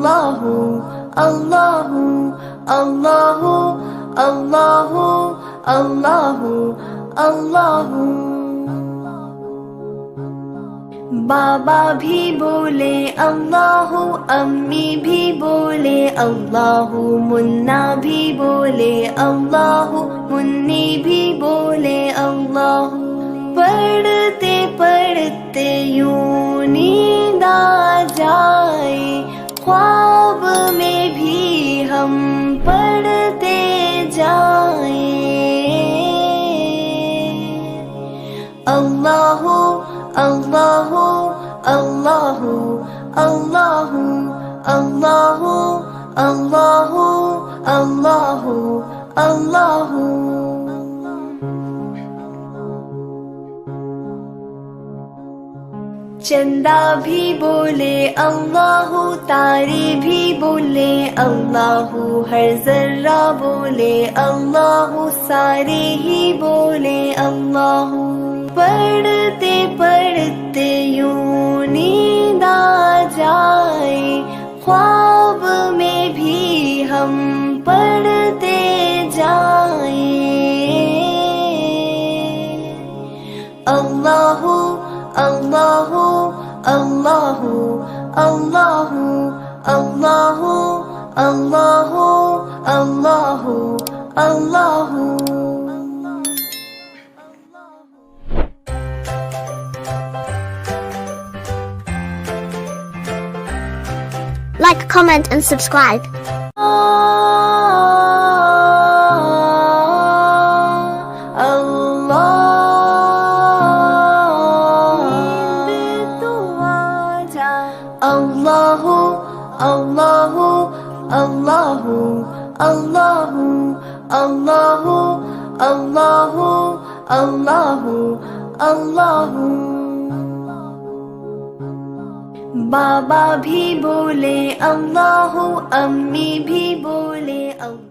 अल्लाहु अल्लाहु अल्लाहु अल्लाहु अल्लाहु अल्लाहु। बाबा भी बोले अल्लाहु, अम्मी भी बोले अल्लाहु, मुन्ना भी बोले अल्लाहु, मुन्नी भी बोले अल्लाहु। पढ़ते पढ़ते यूं नींद आ जाए, ख्वाब में भी हम पढ़ते जाए। अल्लाहु अल्लाहु अल्लाहु अल्लाहु अल्लाहु अल्लाहु अल्लाहु अल्लाहु। चंदा भी बोले अल्लाहु, तारे भी बोले अल्लाहु, हर जर्रा बोले अल्लाहु, सारे ही बोले अल्लाहु। पढ़ते पढ़ते यूं नींद आ जाए, ख्वाब में भी हम पढ़ते जाए। अल्लाहु अल्लाहु अल्लाहु अल्लाहु अल्लाहु अल्लाहु अल्लाहु अल्लाहु। Like, comment and subscribe. Allahu Allahu Allahu Allahu Allahu Allahu Allahu Allahu। बाबा भी बोले अल्लाहु, अम्मी भी बोले अल्लाहु।